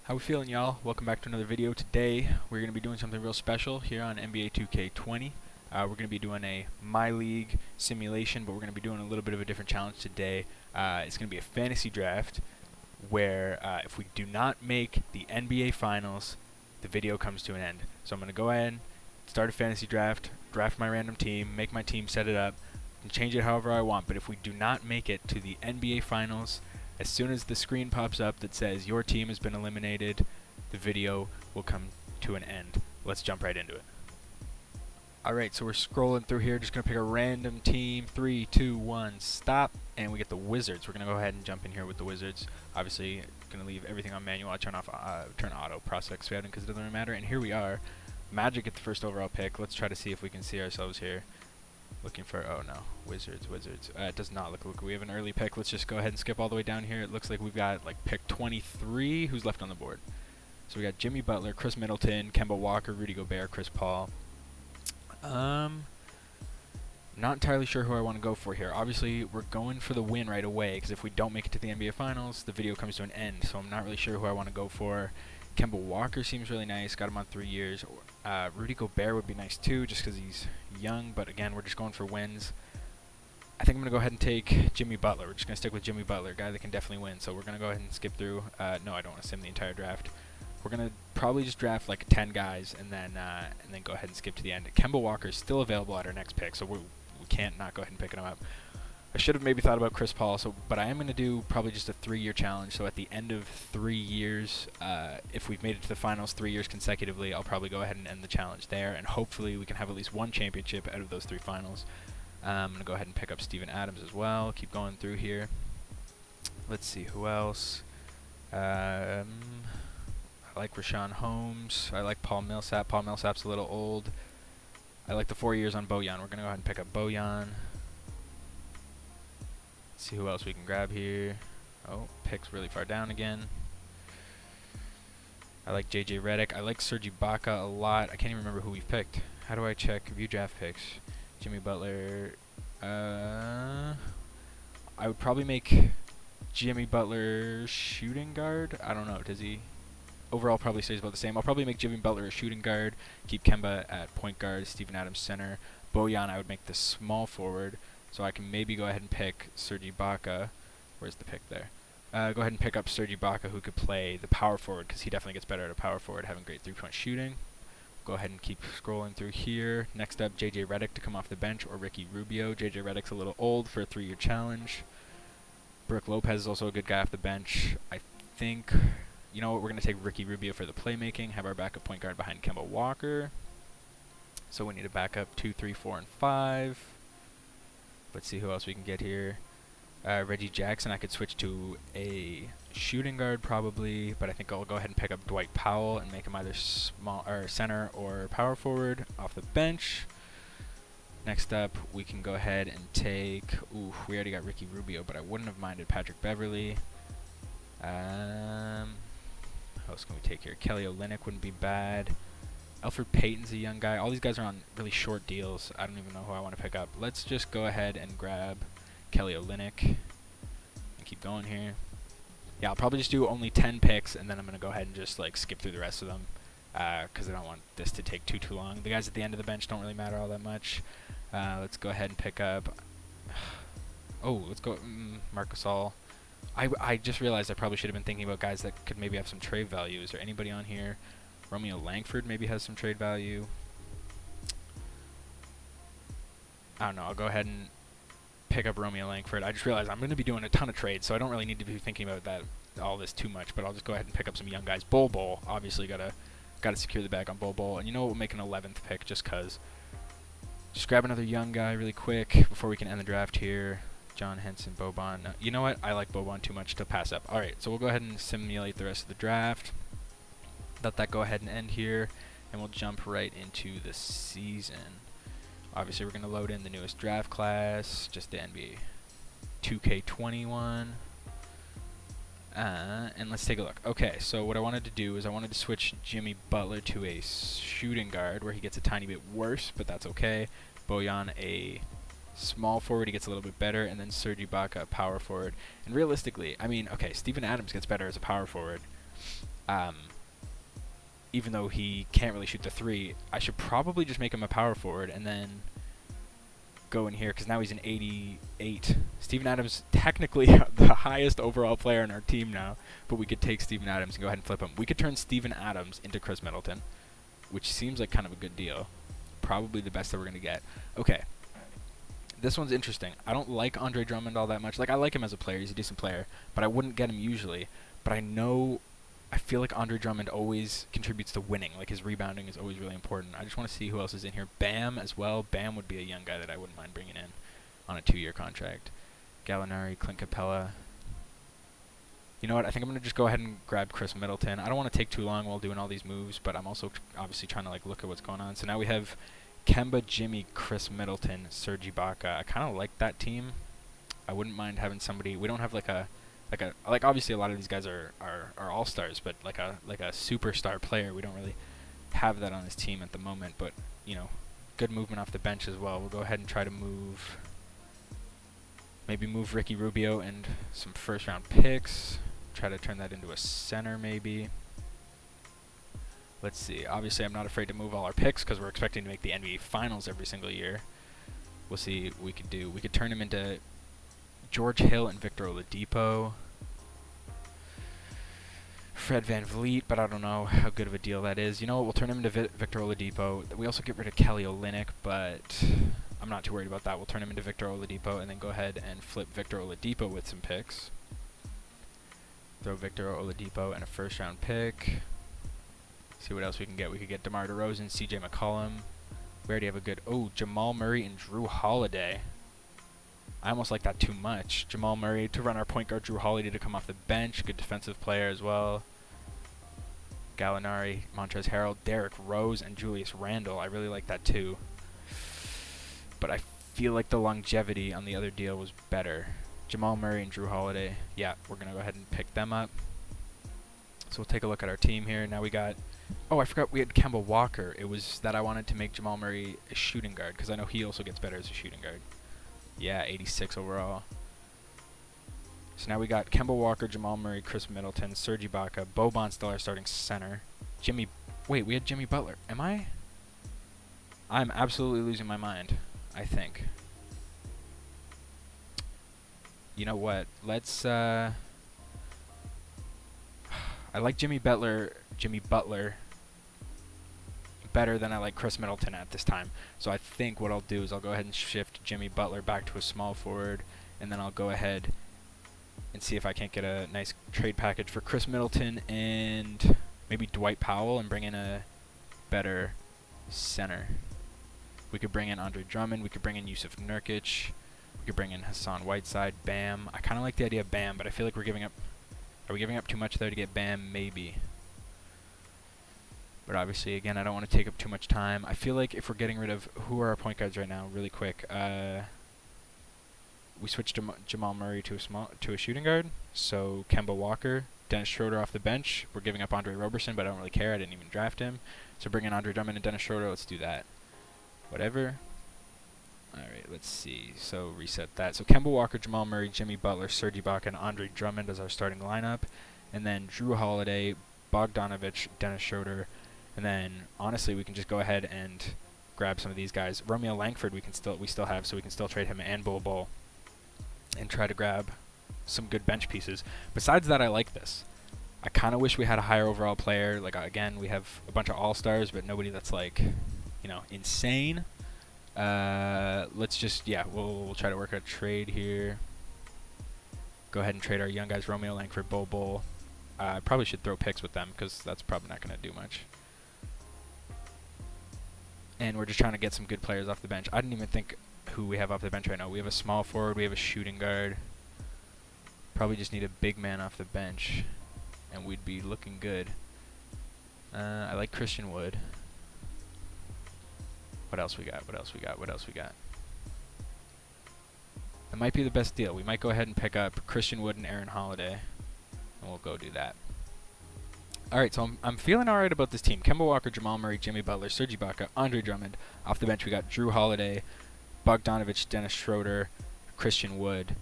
How we feeling, y'all? Welcome back to another video. Today we're going to be doing something real special here on NBA2K20. We're going to be doing a My League simulation, but we're going to be doing a little bit of a different challenge today. It's going to be a fantasy draft where if we do not make the NBA Finals, the video comes to an end. So I'm going to go ahead, start a fantasy draft my random team, make my team, set it up, and change it however I want. But if we do not make it to the NBA Finals, as soon as the screen pops up that says your team has been eliminated, the video will come to an end. Let's jump right into it. Alright, so we're scrolling through here, just going to pick a random team. 3, 2, 1, stop. And we get the Wizards. We're going to go ahead and jump in here with the Wizards. Obviously, going to leave everything on manual. I turn auto prospect scouting because it doesn't really matter. And here we are. Magic at the first overall pick. Let's try to see if we can see ourselves here. Looking for, oh no, Wizards. It does not look we have an early pick. Let's just go ahead and skip all the way down here. It looks like we've got like pick 23. Who's left on the board? So we got Jimmy Butler, Chris Middleton, Kemba Walker, Rudy Gobert, Chris Paul. Not entirely sure who I want to go for here. Obviously, we're going for the win right away, because if we don't make it to the NBA Finals, the video comes to an end. So I'm not really sure who I want to go for. Kemba Walker seems really nice. Got him on 3 years. Rudy Gobert would be nice too, just because he's young. But again, we're just going for wins. I think I'm going to go ahead and take Jimmy Butler. We're just going to stick with Jimmy Butler, guy that can definitely win. So we're going to go ahead and skip through. No, I don't want to sim the entire draft. We're going to probably just draft like 10 guys and then go ahead and skip to the end. Kemba Walker is still available at our next pick, so we can't not go ahead and pick him up. I should have maybe thought about Chris Paul, but I am going to do probably just a 3-year challenge. So at the end of 3 years, if we've made it to the finals 3 years consecutively, I'll probably go ahead and end the challenge there, and hopefully we can have at least one championship out of those 3 finals. I'm going to go ahead and pick up Steven Adams as well. Keep going through here. Let's see who else. I like Rashawn Holmes. I like Paul Millsap. Paul Millsap's a little old. I like the 4 years on Bojan. We're going to go ahead and pick up Bojan. See who else we can grab here. Oh, picks really far down again. I like JJ Redick. I like Serge Ibaka a lot. I can't even remember who we've picked. How do I check view draft picks? Jimmy Butler. I would probably make Jimmy Butler shooting guard. I don't know. Does he? Overall, probably stays about the same. I'll probably make Jimmy Butler a shooting guard. Keep Kemba at point guard. Steven Adams center. Bojan, I would make the small forward. So I can maybe go ahead and pick Serge Ibaka. Where's the pick there? Go ahead and pick up Serge Ibaka, who could play the power forward, because he definitely gets better at a power forward, having great three-point shooting. Go ahead and keep scrolling through here. Next up, JJ Redick to come off the bench, or Ricky Rubio. JJ Redick's a little old for a 3-year challenge. Brook Lopez is also a good guy off the bench. I think, you know what, we're going to take Ricky Rubio for the playmaking, have our backup point guard behind Kemba Walker. So we need a backup 2, 3, 4, and 5. Let's see who else we can get here. Reggie Jackson, I could switch to a shooting guard probably, but I think I'll go ahead and pick up Dwight Powell and make him either small or center or power forward off the bench. Next up, we can go ahead and take, we already got Ricky Rubio, but I wouldn't have minded Patrick Beverly. Who else can we take here? Kelly Olynyk wouldn't be bad. Elfrid Payton's a young guy. All these guys are on really short deals. I don't even know who I want to pick up. Let's just go ahead and grab Kelly Olynyk and keep going here. Yeah, I'll probably just do only 10 picks, and then I'm going to go ahead and just like skip through the rest of them because I don't want this to take too long. The guys at the end of the bench don't really matter all that much. Let's go ahead and pick up... let's go Marc Gasol. I just realized I probably should have been thinking about guys that could maybe have some trade value. Is there anybody on here? Romeo Langford maybe has some trade value. I don't know. I'll go ahead and pick up Romeo Langford. I just realized I'm going to be doing a ton of trades, so I don't really need to be thinking about all this too much. But I'll just go ahead and pick up some young guys. Bol, obviously gotta secure the bag on Bol. And you know what? We'll make an 11th pick just cause. Just grab another young guy really quick before we can end the draft here. John Henson, Boban. You know what? I like Boban too much to pass up. All right, so we'll go ahead and simulate the rest of the draft. Let that go ahead and end here, and we'll jump right into the season. Obviously, we're going to load in the newest draft class, just the NBA2K20 and let's take a look. Okay, so what I wanted to do is I wanted to switch Jimmy Butler to a shooting guard, where he gets a tiny bit worse, but that's okay. Bojan a small forward, he gets a little bit better, and then Serge Ibaka a power forward. And realistically, I mean, okay, Steven Adams gets better as a power forward. even though he can't really shoot the three, I should probably just make him a power forward and then go in here, because now he's an 88. Steven Adams, technically the highest overall player in our team now, but we could take Steven Adams and go ahead and flip him. We could turn Steven Adams into Chris Middleton, which seems like kind of a good deal. Probably the best that we're going to get. Okay. This one's interesting. I don't like Andre Drummond all that much. Like, I like him as a player. He's a decent player, but I wouldn't get him usually. But I feel like Andre Drummond always contributes to winning. Like, his rebounding is always really important. I just want to see who else is in here. Bam as well. Bam would be a young guy that I wouldn't mind bringing in on a 2-year contract. Gallinari, Clint Capella. You know what? I think I'm going to just go ahead and grab Chris Middleton. I don't want to take too long while doing all these moves, but I'm also obviously trying to like look at what's going on. So now we have Kemba, Jimmy, Chris Middleton, Serge Ibaka. I kind of like that team. I wouldn't mind having somebody. We don't have like obviously a lot of these guys are all-stars, but like a superstar player, we don't really have that on this team at the moment. But you know, good movement off the bench as well. We'll go ahead and try to maybe move Ricky Rubio and some first-round picks. Try to turn that into a center maybe. Let's see. Obviously, I'm not afraid to move all our picks because we're expecting to make the NBA Finals every single year. We'll see what we could do. We could turn him into George Hill and Victor Oladipo. Fred VanVleet, but I don't know how good of a deal that is. You know what? We'll turn him into Victor Oladipo. We also get rid of Kelly Olynyk, but I'm not too worried about that. We'll turn him into Victor Oladipo and then go ahead and flip Victor Oladipo with some picks. Throw Victor Oladipo and a first-round pick. See what else we can get. We could get DeMar DeRozan, CJ McCollum. We already have a good... Oh, Jamal Murray and Drew Holiday. I almost like that too much. Jamal Murray to run our point guard. Drew Holiday to come off the bench. Good defensive player as well. Gallinari, Montrezl Harrell, Derrick Rose, and Julius Randle. I really like that too. But I feel like the longevity on the other deal was better. Jamal Murray and Drew Holiday. Yeah, we're going to go ahead and pick them up. So we'll take a look at our team here. Now we got... Oh, I forgot we had Kemba Walker. It was that I wanted to make Jamal Murray a shooting guard because I know he also gets better as a shooting guard. Yeah, 86 overall. So now we got Kemba Walker, Jamal Murray, Chris Middleton, Serge Ibaka, Boban's still our starting center. Wait, we had Jimmy Butler. I'm absolutely losing my mind, I think. You know what? Let's, I like Jimmy Butler better than I like Chris Middleton at this time. So I think what I'll do is I'll go ahead and shift Jimmy Butler back to a small forward, and then I'll go ahead and see if I can't get a nice trade package for Chris Middleton and maybe Dwight Powell and bring in a better center. We could bring in Andre Drummond. We could bring in Yusuf Nurkic. We could bring in Hassan Whiteside. Bam. I kind of like the idea of Bam, but I feel like we're giving up... Are we giving up too much there to get Bam? Maybe. But obviously, again, I don't want to take up too much time. I feel like if we're getting rid of... Who are our point guards right now? Really quick. We switched Jamal Murray to a shooting guard. So Kemba Walker, Dennis Schroeder off the bench. We're giving up Andre Roberson, but I don't really care. I didn't even draft him. So bring in Andre Drummond and Dennis Schroeder. Let's do that. Whatever. Alright, let's see. So reset that. So Kemba Walker, Jamal Murray, Jimmy Butler, Serge Ibaka, and Andre Drummond as our starting lineup. And then Drew Holiday, Bogdanovich, Dennis Schroeder. And then, honestly, we can just go ahead and grab some of these guys. Romeo Langford we still have, so we can still trade him and Bol Bol and try to grab some good bench pieces. Besides that, I like this. I kind of wish we had a higher overall player. Like, again, we have a bunch of all-stars, but nobody that's, like, you know, insane. Let's just, yeah, we'll try to work out a trade here. Go ahead and trade our young guys, Romeo Langford, Bol Bol. I probably should throw picks with them because that's probably not going to do much. And we're just trying to get some good players off the bench. I didn't even think who we have off the bench right now. We have a small forward. We have a shooting guard. Probably just need a big man off the bench, and we'd be looking good. I like Christian Wood. What else we got? What else we got? What else we got? That might be the best deal. We might go ahead and pick up Christian Wood and Aaron Holiday, and we'll go do that. Alright, so I'm feeling alright about this team. Kemba Walker, Jamal Murray, Jimmy Butler, Serge Ibaka, Andre Drummond. Off the bench, we got Drew Holiday, Bogdanovich, Dennis Schroeder, Christian Wood.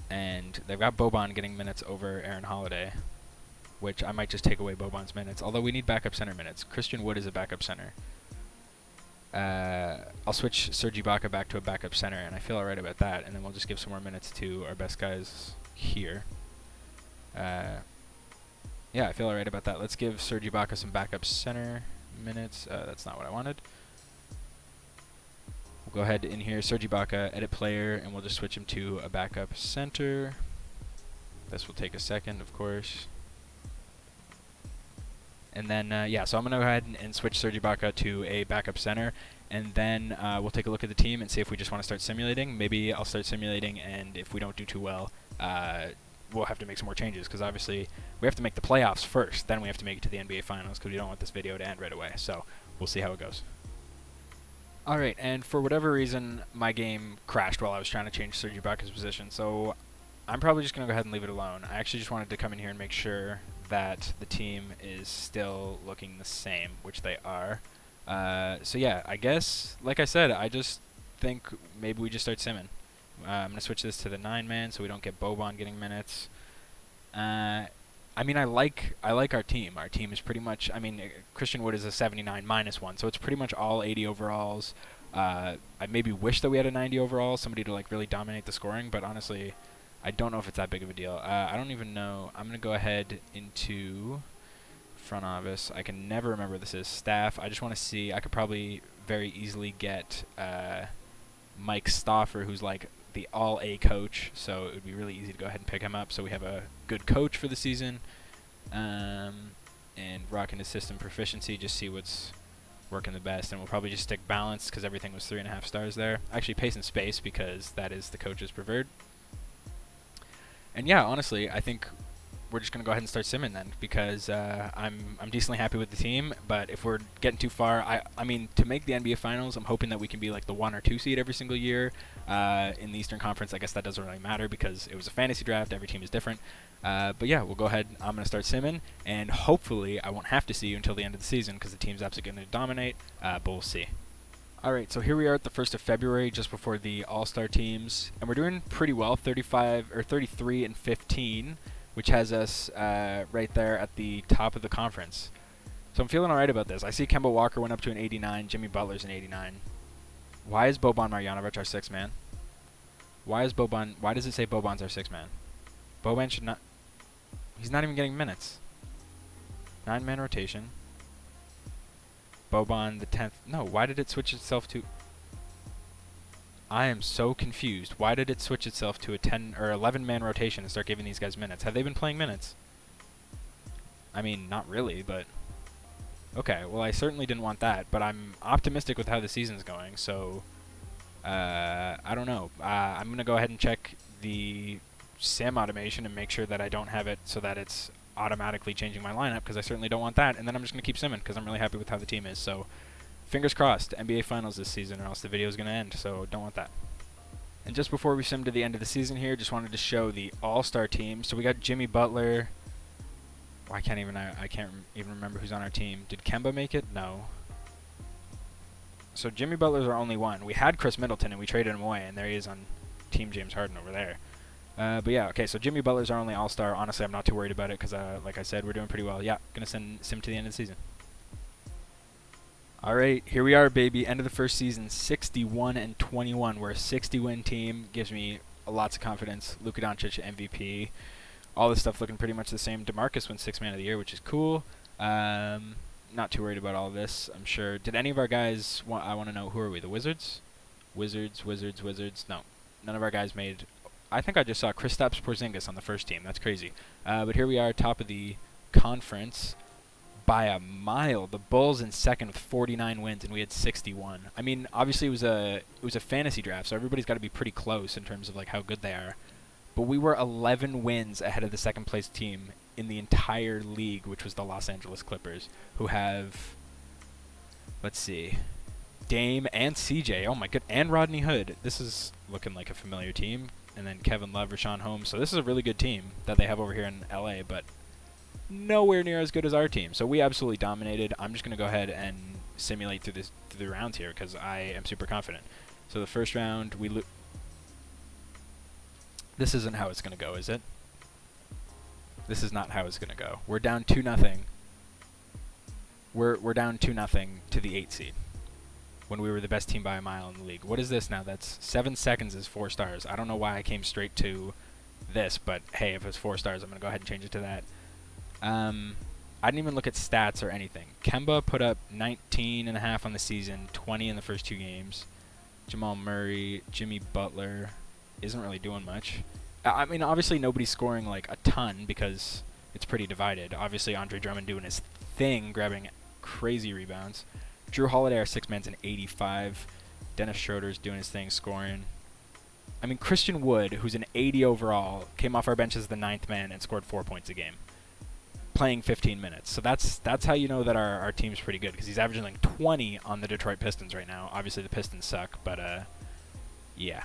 And they've got Boban getting minutes over Aaron Holiday, which I might just take away Boban's minutes, although we need backup center minutes. Christian Wood is a backup center. I'll switch Serge Ibaka back to a backup center, and I feel alright about that, and then we'll just give some more minutes to our best guys here. Yeah, I feel alright about that. Let's give Serge Ibaka some backup center minutes. That's not what I wanted. We'll go ahead in here, Serge Ibaka, edit player, and we'll just switch him to a backup center. This will take a second, of course. And then, yeah, so I'm going to go ahead and switch Serge Ibaka to a backup center, and then we'll take a look at the team and see if we just want to start simulating. Maybe I'll start simulating, and if we don't do too well, we'll have to make some more changes, because obviously we have to make the playoffs first, then we have to make it to the NBA Finals, because we don't want this video to end right away. So we'll see how it goes. Alright, and for whatever reason, my game crashed while I was trying to change Serge Ibaka's position, so I'm probably just going to go ahead and leave it alone. I actually just wanted to come in here and make sure that the team is still looking the same, which they are. So yeah, I guess, like I said, I just think maybe we just start simming. I'm going to switch this to the 9-man so we don't get Boban getting minutes. I mean, I like our team. Our team is pretty much, I mean, Christian Wood is a 79 -1, so it's pretty much all 80 overalls. I maybe wish that we had a 90 overall, somebody to like really dominate the scoring, but honestly, I don't know if it's that big of a deal. I don't even know. I'm going to go ahead into front office. I can never remember what this is. Staff. I just want to see. I could probably very easily get Mike Stauffer, who's like the all-A coach, so it would be really easy to go ahead and pick him up. So we have a good coach for the season, and rock into system proficiency, just see what's working the best, and we'll probably just stick balance because everything was 3.5 stars there. Actually, pace and space because that is the coach's preferred. And yeah, honestly, I think we're just going to go ahead and start simming then, because I'm decently happy with the team, but if we're getting too far, I mean, to make the NBA Finals, I'm hoping that we can be like the 1 or 2 seed every single year. In the Eastern Conference, I guess that doesn't really matter because it was a fantasy draft, every team is different. But yeah, we'll go ahead, I'm going to start simming, and hopefully I won't have to see you until the end of the season because the team's absolutely going to dominate, but we'll see. Alright, so here we are at the 1st of February, just before the All-Star teams, and we're doing pretty well, 33 and 15, which has us right there at the top of the conference. So I'm feeling alright about this. I see Kemba Walker went up to an 89, Jimmy Butler's an 89. Why is Boban Marjanovic our 6th man? Why does it say Boban's our 6th man? Boban should not, he's not even getting minutes. 9-man rotation. Boban the 10th. No, why did it switch itself to... I am so confused. Why did it switch itself to a 10 or 11-man rotation and start giving these guys minutes? Have they been playing minutes? I mean, not really, but... Okay, well, I certainly didn't want that, but I'm optimistic with how the season's going, so... I don't know. I'm going to go ahead and check the sim automation and make sure that I don't have it so that it's automatically changing my lineup, because I certainly don't want that, and then I'm just going to keep simming because I'm really happy with how the team is. So fingers crossed, NBA Finals this season, or else the video is going to end, so don't want that. And just before we sim to the end of the season here, just wanted to show the All-Star team. So we got Jimmy Butler. Well, I can't even remember who's on our team. Did Kemba make it? No. So Jimmy Butler's our only one. We had Chris Middleton and we traded him away, and there he is on Team James Harden over there. But yeah, okay, so Jimmy Butler's our only All-Star. Honestly, I'm not too worried about it because, like I said, we're doing pretty well. Yeah, going to send sim to the end of the season. All right, here we are, baby. End of the first season, 61 and 21. We're a 60-win team. Gives me lots of confidence. Luka Doncic, MVP. All this stuff looking pretty much the same. DeMarcus wins 6th Man of the Year, which is cool. Not too worried about all of this, I'm sure. Did any of our guys... I want to know, who are we? The Wizards? Wizards. No, none of our guys made... I think I just saw Kristaps Porzingis on the first team. That's crazy. But here we are, top of the conference by a mile. The Bulls in 2nd with 49 wins, and we had 61. I mean, obviously it was a fantasy draft, so everybody's got to be pretty close in terms of like how good they are. But we were 11 wins ahead of the 2nd place team in the entire league, which was the Los Angeles Clippers, who have, let's see, Dame and CJ. Oh my god, and Rodney Hood. This is looking like a familiar team. And then Kevin Love, Rashawn Holmes. So this is a really good team that they have over here in LA, but nowhere near as good as our team. So we absolutely dominated. I'm just going to go ahead and simulate through the rounds here because I am super confident. So the first round, this isn't how it's going to go, is it? This is not how it's gonna go. We're down 2-0. We're down 2-0 to the 8 seed when we were the best team by a mile in the league. What is this now? That's 7 seconds is 4 stars. I don't know why I came straight to this, but hey, if it's 4 stars, I'm gonna go ahead and change it to that. I didn't even look at stats or anything. Kemba put up 19.5 on the season, 20 in the first 2 games. Jamal Murray, Jimmy Butler isn't really doing much. I mean, obviously nobody's scoring like a ton because it's pretty divided. Obviously Andre Drummond doing his thing, grabbing crazy rebounds. Drew Holiday, our 6 man's an 85. Dennis Schroeder's doing his thing, scoring. I mean, Christian Wood, who's an 80 overall, came off our bench as the 9th man and scored 4 points a game, playing 15 minutes. So that's how you know that our team's pretty good, because he's averaging like 20 on the Detroit Pistons right now. Obviously the Pistons suck, but yeah.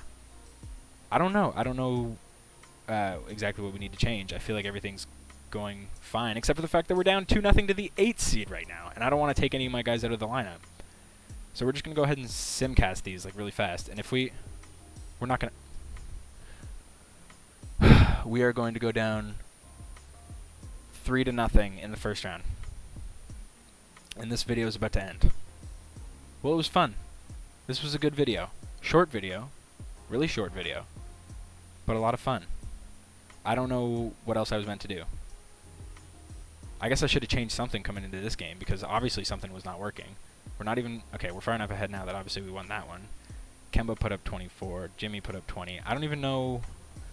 I don't know exactly what we need to change. I feel like everything's going fine, except for the fact that we're down 2-0 to the 8th seed right now, and I don't want to take any of my guys out of the lineup. So we're just going to go ahead and simcast these like really fast, and if we're not going to... we are going to go down 3-0 in the first round. And this video is about to end. Well, it was fun. This was a good video. Short video. Really short video. But a lot of fun. I don't know what else I was meant to do. I guess I should have changed something coming into this game, because obviously something was not working. We're not even... Okay, we're far enough ahead now that obviously we won that one. Kemba put up 24. Jimmy put up 20. I don't even know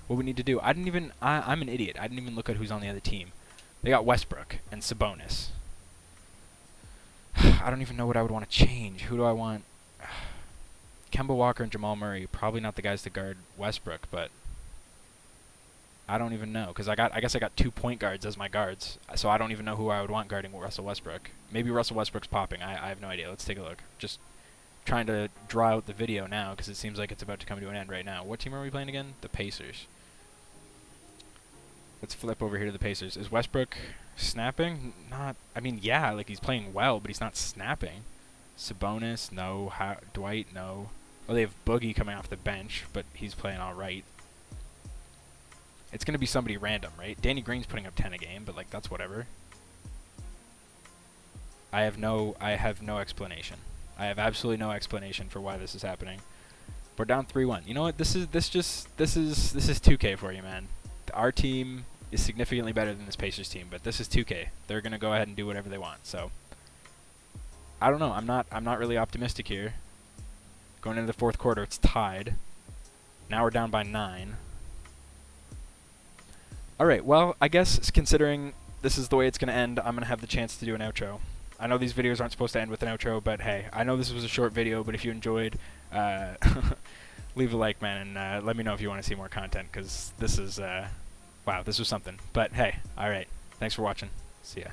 what we need to do. I'm an idiot. I didn't even look at who's on the other team. They got Westbrook and Sabonis. I don't even know what I would want to change. Who do I want? Kemba Walker and Jamal Murray. Probably not the guys to guard Westbrook, but I don't even know, because I guess I got 2 point guards as my guards, so I don't even know who I would want guarding Russell Westbrook. Maybe Russell Westbrook's popping. I have no idea. Let's take a look. Just trying to draw out the video now, because it seems like it's about to come to an end right now. What team are we playing again? The Pacers. Let's flip over here to the Pacers. Is Westbrook snapping? Not. I mean, yeah, like he's playing well, but he's not snapping. Sabonis, no. Dwight, no. Well, they have Boogie coming off the bench, but he's playing all right. It's going to be somebody random, right? Danny Green's putting up 10 a game, but like that's whatever. I have no explanation. I have absolutely no explanation for why this is happening. We're down 3-1. You know what? This is 2K for you, man. Our team is significantly better than this Pacers team, but this is 2K. They're going to go ahead and do whatever they want. So I don't know. I'm not really optimistic here. Going into the 4th quarter, it's tied. Now we're down by 9. All right, well, I guess considering this is the way it's going to end, I'm going to have the chance to do an outro. I know these videos aren't supposed to end with an outro, but hey, I know this was a short video, but if you enjoyed, leave a like, man, and let me know if you want to see more content, because this is, wow, this was something. But hey, all right, thanks for watching. See ya.